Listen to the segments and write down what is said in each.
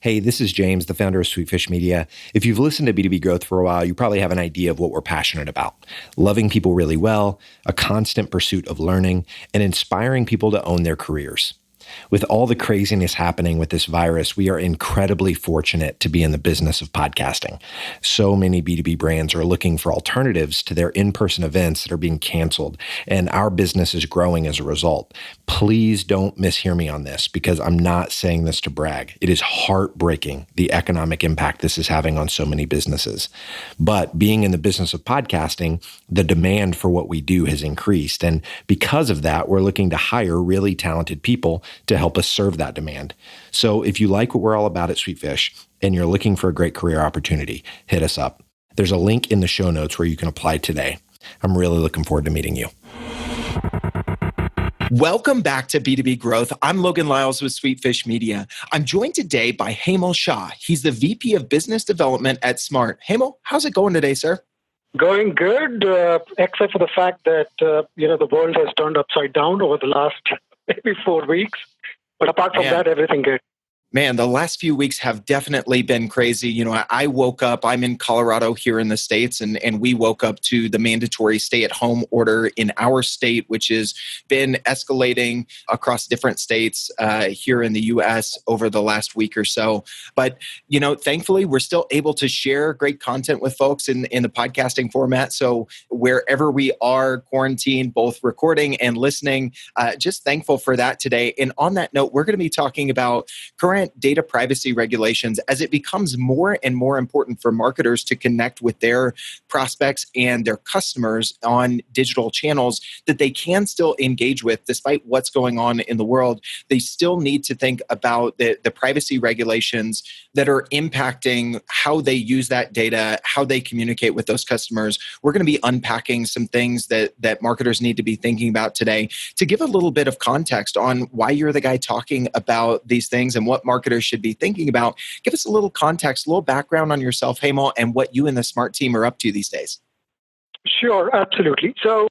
Hey, this is James, the founder of Sweetfish Media. If you've listened to B2B Growth for a while, you probably have an idea of what we're passionate about. Loving people really well, a constant pursuit of learning, and inspiring people to own their careers. With all the craziness happening with this virus, we are incredibly fortunate to be in the business of podcasting. So many B2B brands are looking for alternatives to their in-person events that are being canceled, and our business is growing as a result. Please don't mishear me on this, because I'm not saying this to brag. It is heartbreaking, the economic impact this is having on so many businesses. But being in the business of podcasting, the demand for what we do has increased. And because of that, we're looking to hire really talented people to help us serve that demand. So if you like what we're all about at Sweetfish and you're looking for a great career opportunity, hit us up. There's a link in the show notes where you can apply today. I'm really looking forward to meeting you. Welcome back to B2B Growth. I'm Logan Lyles with Sweetfish Media. I'm joined today by Hemal Shah. He's the VP of Business Development at SMARTe. Hemal, how's it going today, sir? Going good, except for the fact that, the world has turned upside down over the last maybe 4 weeks. But apart from that, everything good. Man, the last few weeks have definitely been crazy. I woke up, I'm in Colorado here in the States, and we woke up to the mandatory stay-at-home order in our state, which has been escalating across different states here in the U.S. over the last week or so. But, thankfully, we're still able to share great content with folks in the podcasting format. So wherever we are quarantined, both recording and listening, just thankful for that today. And on that note, we're going to be talking about current data privacy regulations as it becomes more and more important for marketers to connect with their prospects and their customers on digital channels that they can still engage with despite what's going on in the world. They still need to think about the privacy regulations that are impacting how they use that data, how they communicate with those customers. We're going to be unpacking some things that marketers need to be thinking about today. To give a little bit of context on why you're the guy talking about these things and what marketers should be thinking about, give us a little context, a little background on yourself, Hemal, and what you and the SMARTe team are up to these days. Sure, absolutely. So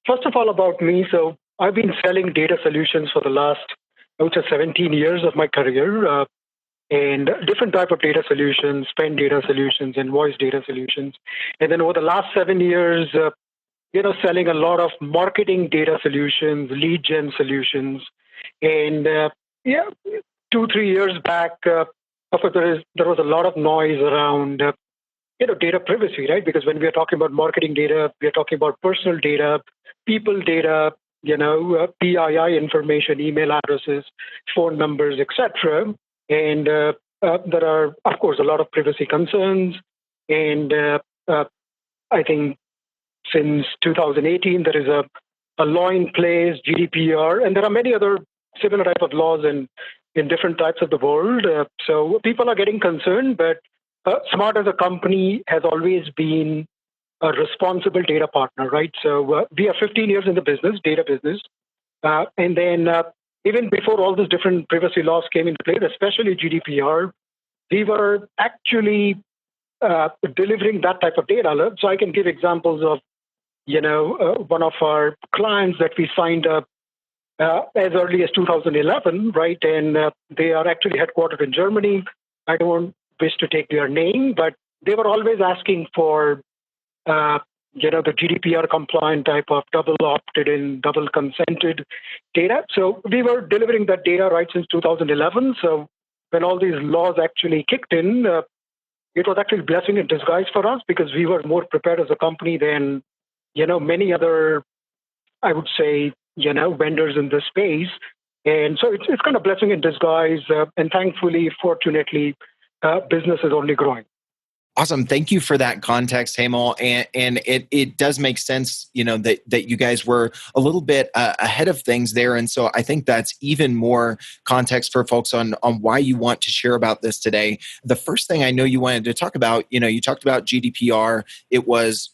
first of all, about me. So I've been selling data solutions for the last, I would say, 17 years of my career, and different type of data solutions, spend data solutions, invoice data solutions. And then over the last 7 years, selling a lot of marketing data solutions, lead gen solutions. And 2-3 years back, there was a lot of noise around data privacy, right? Because when we are talking about marketing data, we are talking about personal data, people data, PII information, email addresses, phone numbers, etc. And there are, of course, a lot of privacy concerns. And I think since 2018, there is a law in place, GDPR, and there are many other similar type of laws in different types of the world. So people are getting concerned, but SMARTe as a company has always been a responsible data partner, right? So we are 15 years in the business, data business. And then even before all these different privacy laws came into play, especially GDPR, we were actually delivering that type of data. So I can give examples of, one of our clients that we signed up as early as 2011, right? And they are actually headquartered in Germany. I don't wish to take their name, but they were always asking for, the GDPR compliant type of double opted in, double consented data. So we were delivering that data right since 2011. So when all these laws actually kicked in, it was actually a blessing in disguise for us because we were more prepared as a company than, many other, I would say, vendors in this space. And so it's kind of blessing in disguise. And thankfully, fortunately, business is only growing. Awesome. Thank you for that context, Hemal. And it does make sense, that you guys were a little bit ahead of things there. And so I think that's even more context for folks on why you want to share about this today. The first thing I know you wanted to talk about, you talked about GDPR. It was,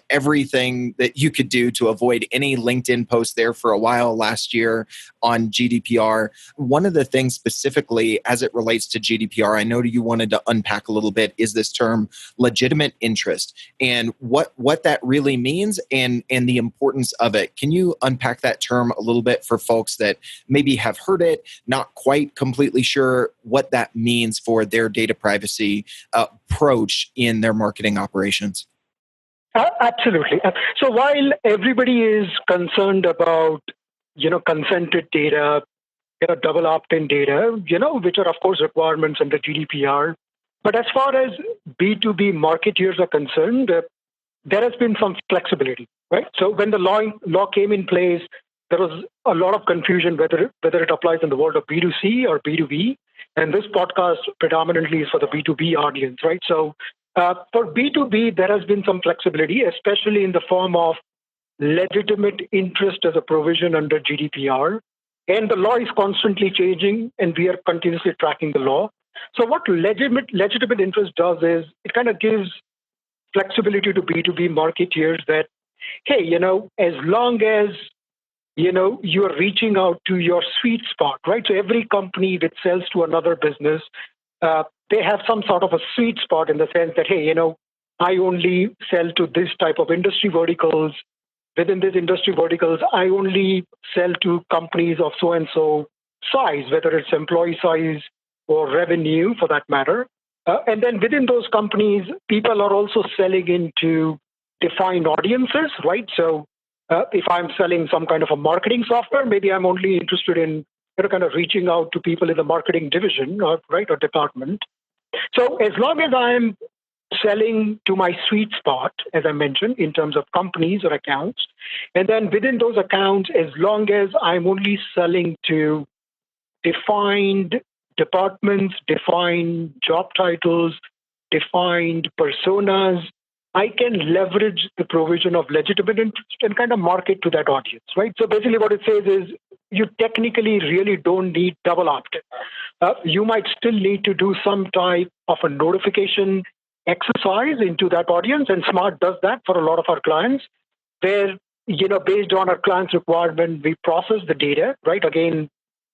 everything that you could do to avoid any LinkedIn post there for a while last year. on GDPR. One of the things specifically as it relates to GDPR, I know you wanted to unpack a little bit, is this term legitimate interest and what that really means and the importance of it. Can you unpack that term a little bit for folks that maybe have heard it, not quite completely sure what that means for their data privacy approach in their marketing operations? Absolutely. So while everybody is concerned about, consented data, double opt-in data, which are of course requirements under GDPR, but as far as B2B marketeers are concerned, there has been some flexibility, right? So when the law came in place, there was a lot of confusion whether it applies in the world of B2C or B2B. And this podcast predominantly is for the B2B audience, right? So for B2B, there has been some flexibility, especially in the form of legitimate interest as a provision under GDPR. And the law is constantly changing, and we are continuously tracking the law. So what legitimate interest does is it kind of gives flexibility to B2B marketeers that, hey, as long as, you are reaching out to your sweet spot, right? So every company that sells to another business, they have some sort of a sweet spot in the sense that, hey, I only sell to this type of industry verticals. Within these industry verticals, I only sell to companies of so-and-so size, whether it's employee size or revenue for that matter. And then within those companies, people are also selling into defined audiences, right? So if I'm selling some kind of a marketing software, maybe I'm only interested in kind of reaching out to people in the marketing division, or department. So as long as I'm selling to my sweet spot, as I mentioned, in terms of companies or accounts, and then within those accounts, as long as I'm only selling to defined departments, defined job titles, defined personas, I can leverage the provision of legitimate interest and kind of market to that audience, right? So basically what it says is you technically really don't need double opt-in. You might still need to do some type of a notification exercise into that audience, and SMARTe does that for a lot of our clients, where, based on our client's requirement, we process the data, right? Again,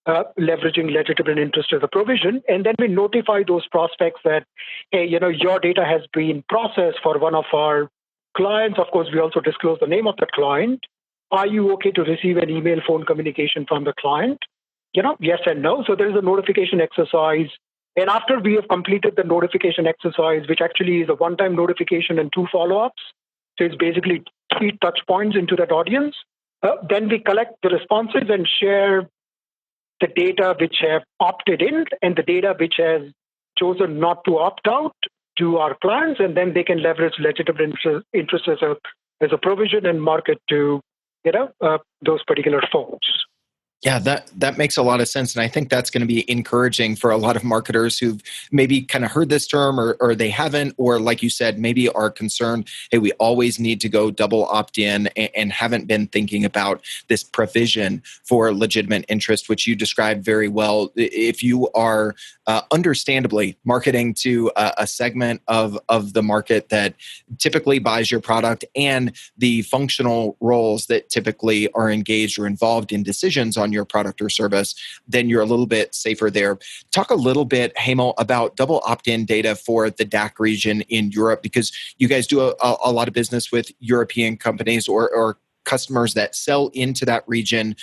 leveraging legitimate interest as a provision, and then we notify those prospects that, hey, your data has been processed for one of our clients. Of course, we also disclose the name of the client. Are you okay to receive an email, phone communication from the client? Yes and no. So there is a notification exercise. And after we have completed the notification exercise, which actually is a one-time notification and 2 follow-ups, so it's basically 3 touch points into that audience, then we collect the responses and share the data which have opted in and the data which has chosen not to opt out to our clients, and then they can leverage legitimate interest as a provision and market to those particular folks. Yeah, that makes a lot of sense. And I think that's going to be encouraging for a lot of marketers who've maybe kind of heard this term or they haven't, or like you said, maybe are concerned, hey, we always need to go double opt-in and haven't been thinking about this provision for legitimate interest, which you described very well. If you are understandably marketing to a segment of the market that typically buys your product and the functional roles that typically are engaged or involved in decisions on your product or service, then you're a little bit safer there. Talk a little bit, Hemal, about double opt-in data for the DACH region in Europe, because you guys do a lot of business with European companies or customers that sell into that region.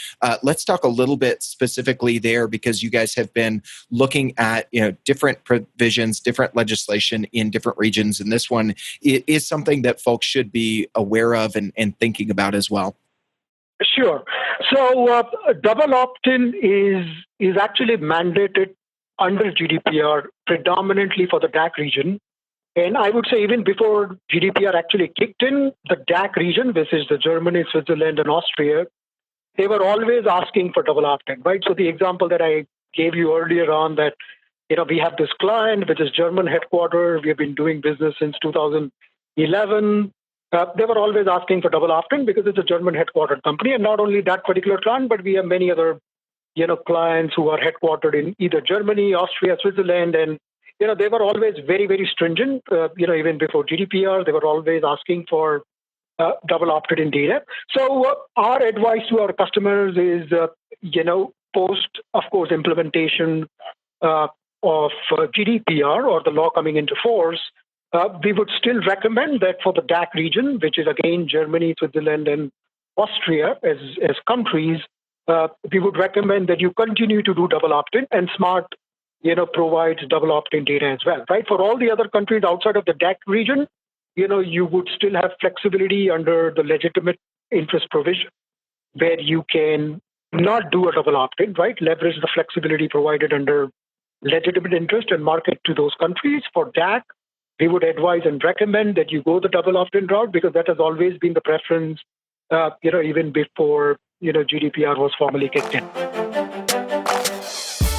Let's talk a little bit specifically there, because you guys have been looking at different provisions, different legislation in different regions, and this one is something that folks should be aware of and thinking about as well. Sure. So double opt-in is actually mandated under GDPR predominantly for the DACH region. And I would say even before GDPR actually kicked in, the DACH region, which is the Germany, Switzerland, and Austria, they were always asking for double opt-in, right? So the example that I gave you earlier on that, we have this client, which is German headquarters. We have been doing business since 2011. They were always asking for double opt-in because it's a German headquartered company. And not only that particular client, but we have many other, clients who are headquartered in either Germany, Austria, Switzerland. And, they were always very, very stringent. Even before GDPR, they were always asking for double opt-in data. So our advice to our customers is post, of course, implementation of GDPR or the law coming into force, we would still recommend that for the DACH region, which is again Germany, Switzerland, and Austria as countries, we would recommend that you continue to do double opt-in, and SMARTe, provides double opt-in data as well, right? For all the other countries outside of the DACH region, you would still have flexibility under the legitimate interest provision, where you can not do a double opt-in, right? Leverage the flexibility provided under legitimate interest and market to those countries. For DACH, we would advise and recommend that you go the double opt-in route, because that has always been the preference, even before, GDPR was formally kicked in.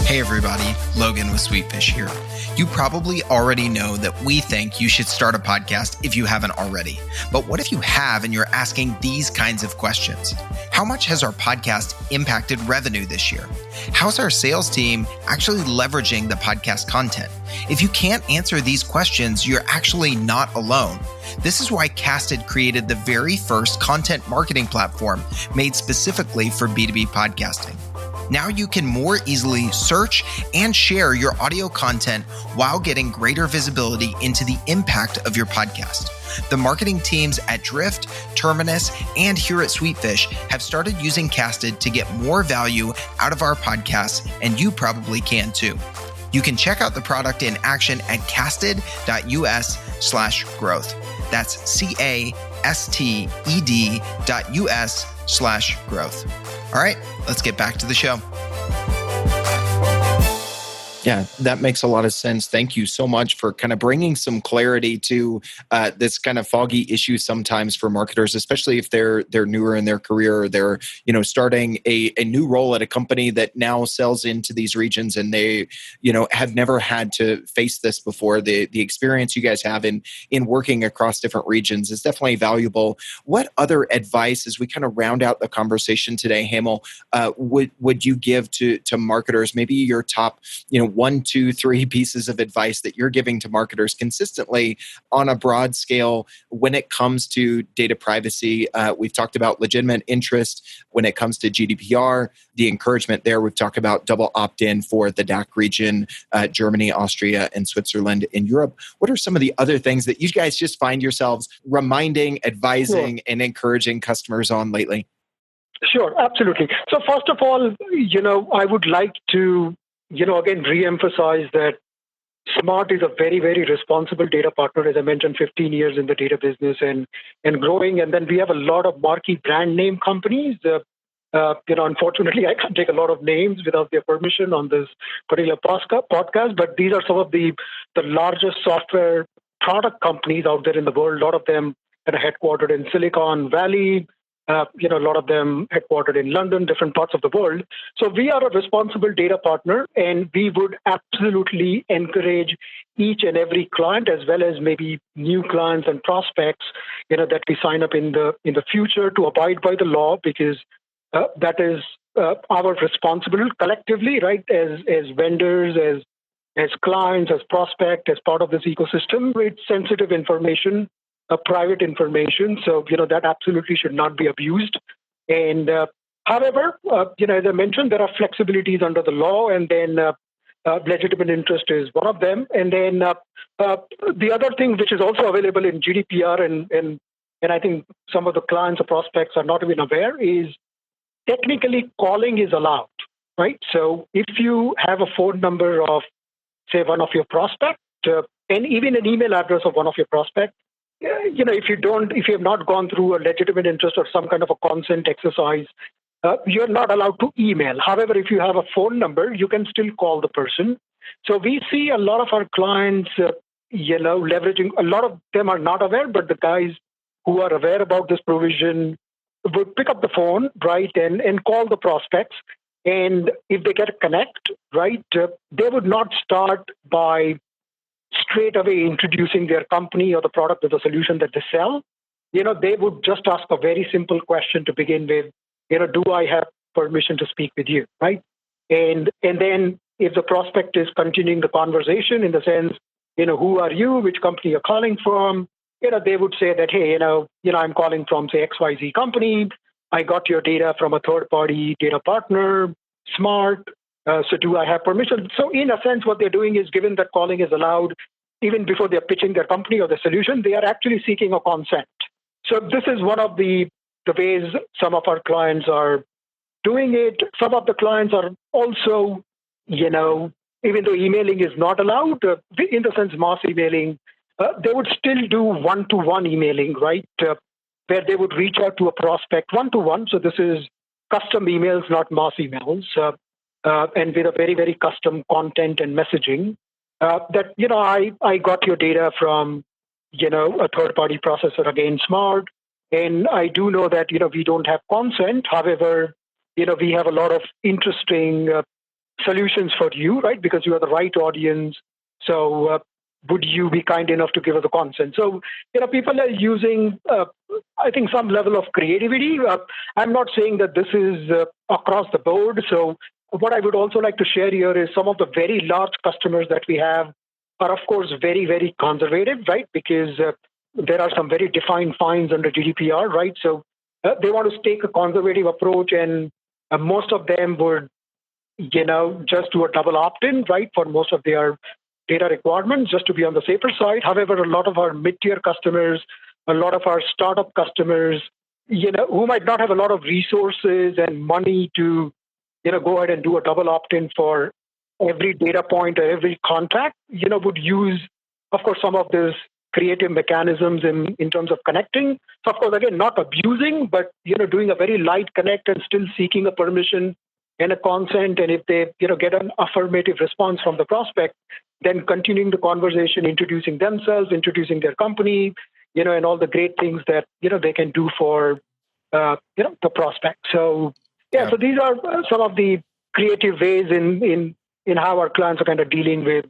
Hey everybody, Logan with Sweetfish here. You probably already know that we think you should start a podcast if you haven't already. But what if you have and you're asking these kinds of questions? How much has our podcast impacted revenue this year? How's our sales team actually leveraging the podcast content? If you can't answer these questions, you're actually not alone. This is why Casted created the very first content marketing platform made specifically for B2B podcasting. Now you can more easily search and share your audio content while getting greater visibility into the impact of your podcast. The marketing teams at Drift, Terminus, and here at Sweetfish have started using Casted to get more value out of our podcasts, and you probably can too. You can check out the product in action at casted.us/growth. That's casted.us/growth. All right, let's get back to the show. Yeah, that makes a lot of sense. Thank you so much for kind of bringing some clarity to this kind of foggy issue sometimes for marketers, especially if they're newer in their career, or they're starting a new role at a company that now sells into these regions, and they have never had to face this before. The experience you guys have in working across different regions is definitely valuable. What other advice, as we kind of round out the conversation today, Hemal, would you give to marketers? Maybe your top 1, 2, 3 pieces of advice that you're giving to marketers consistently on a broad scale when it comes to data privacy. We've talked about legitimate interest when it comes to GDPR, the encouragement there. We've talked about double opt-in for the DACH region, Germany, Austria, and Switzerland in Europe. What are some of the other things that you guys just find yourselves reminding, advising, and encouraging customers on lately? Sure, absolutely. So first of all, I would like to again, re-emphasize that SMARTe is a very, very responsible data partner. As I mentioned, 15 years in the data business and growing. And then we have a lot of marquee brand name companies. Unfortunately, I can't take a lot of names without their permission on this particular podcast, but these are some of the largest software product companies out there in the world. A lot of them are headquartered in Silicon Valley. A lot of them headquartered in London, different parts of the world. So we are a responsible data partner, and we would absolutely encourage each and every client, as well as maybe new clients and prospects, that we sign up in the future, to abide by the law, because that is our responsibility collectively, right? As vendors, as clients, as prospects, as part of this ecosystem. It's sensitive information. Private information, so that absolutely should not be abused. And however, as I mentioned, there are flexibilities under the law, and then legitimate interest is one of them. And then the other thing, which is also available in GDPR, and I think some of the clients or prospects are not even aware, is technically calling is allowed, right? So if you have a phone number of, say, one of your prospects, and even an email address of one of your prospects, if you have not gone through a legitimate interest or some kind of a consent exercise, you're not allowed to email. However, if you have a phone number, you can still call the person. So we see a lot of our clients, leveraging. A lot of them are not aware, but the guys who are aware about this provision would pick up the phone, right, and call the prospects. And if they get a connect, right, they would not start by straight away introducing their company or the product or the solution that they sell. They would just ask a very simple question to begin with. Do I have permission to speak with you, right? And then if the prospect is continuing the conversation in the sense, who are you, which company you're calling from, they would say that, hey, I'm calling from, say, XYZ company. I got your data from a third-party data partner, SMARTe. So do I have permission? So in a sense, what they're doing is, given that calling is allowed, even before they're pitching their company or the solution, they are actually seeking a consent. So this is one of the ways some of our clients are doing it. Some of the clients are also, even though emailing is not allowed, in the sense mass emailing, they would still do one-to-one emailing, right? Where they would reach out to a prospect one-to-one. So this is custom emails, not mass emails, and with a very, very custom content and messaging. I got your data from, a third-party processor, again, SMARTe, and I do know that, we don't have consent. However, we have a lot of interesting solutions for you, right? Because you are the right audience. So would you be kind enough to give us a consent? So, people are using, I think, some level of creativity. I'm not saying that this is across the board. So what I would also like to share here is some of the very large customers that we have are, of course, very, very conservative, right? Because there are some very defined fines under GDPR, right? So they want to take a conservative approach, and most of them would, just do a double opt-in, right, for most of their data requirements, just to be on the safer side. However, a lot of our mid-tier customers, a lot of our startup customers, who might not have a lot of resources and money to, go ahead and do a double opt-in for every data point or every contact, would use, of course, some of these creative mechanisms in terms of connecting. So, of course, again, not abusing, but, doing a very light connect and still seeking a permission and a consent. And if they, get an affirmative response from the prospect, then continuing the conversation, introducing themselves, introducing their company, and all the great things that, they can do for, the prospect. So, so these are some of the creative ways in how our clients are kind of dealing with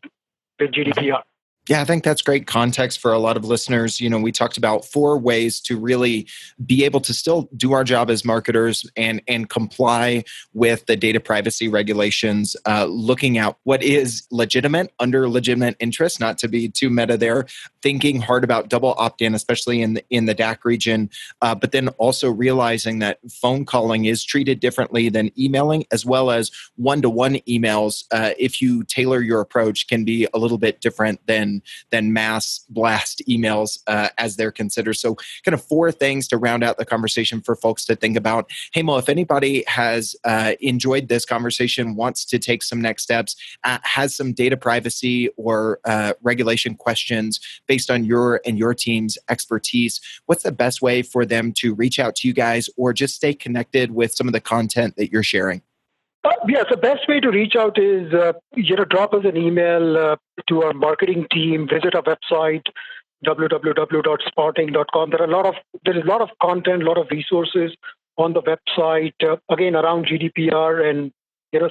GDPR. Yeah, I think that's great context for a lot of listeners. We talked about 4 ways to really be able to still do our job as marketers and comply with the data privacy regulations, looking at what is legitimate under legitimate interest, not to be too meta there, thinking hard about double opt-in, especially in the DACH region, but then also realizing that phone calling is treated differently than emailing, as well as one-to-one emails, if you tailor your approach, can be a little bit different than mass blast emails as they're considered. So kind of 4 things to round out the conversation for folks to think about. Hemal, if anybody has enjoyed this conversation, wants to take some next steps, has some data privacy or regulation questions based on your and your team's expertise, what's the best way for them to reach out to you guys or just stay connected with some of the content that you're sharing? The best way to reach out is, drop us an email to our marketing team, visit our website, www.smarting.com. There is a lot of content, a lot of resources on the website, again, around GDPR and,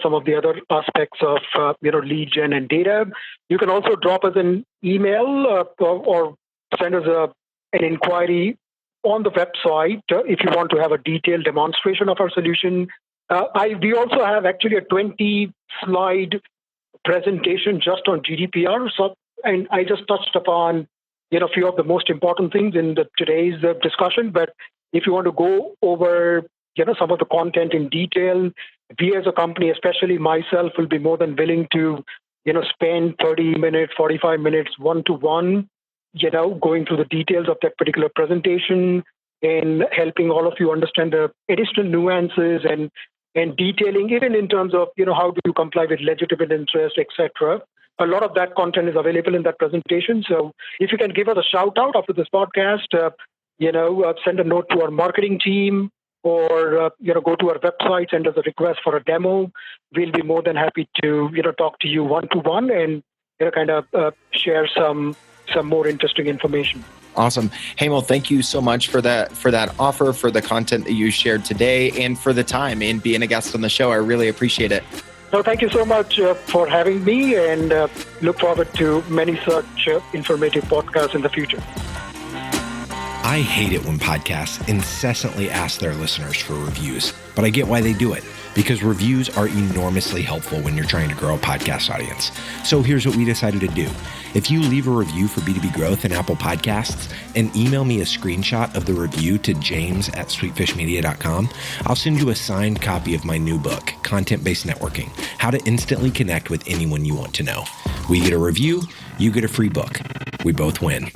some of the other aspects of, lead gen and data. You can also drop us an email or send us an inquiry on the website if you want to have a detailed demonstration of our solution. We also have actually a 20-slide presentation just on GDPR. So, and I just touched upon, a few of the most important things in today's discussion. But if you want to go over, some of the content in detail, we as a company, especially myself, will be more than willing to, spend 30 minutes, 45 minutes, one-to-one, going through the details of that particular presentation and helping all of you understand the additional nuances and detailing, even in terms of, how do you comply with legitimate interest, etc. A lot of that content is available in that presentation. So if you can give us a shout out after this podcast, send a note to our marketing team or, go to our website, send us a request for a demo. We'll be more than happy to, talk to you one-to-one and, kind of share some more interesting information. Awesome. Hemal, thank you so much for that offer, for the content that you shared today, and for the time in being a guest on the show. I really appreciate it. So thank you so much for having me, and look forward to many such informative podcasts in the future. I hate it when podcasts incessantly ask their listeners for reviews, but I get why they do it. because reviews are enormously helpful when you're trying to grow a podcast audience. So here's what we decided to do. If you leave a review for B2B Growth in Apple Podcasts and email me a screenshot of the review to james@sweetfishmedia.com, I'll send you a signed copy of my new book, Content-Based Networking, How to Instantly Connect with Anyone You Want to Know. We get a review, you get a free book. We both win.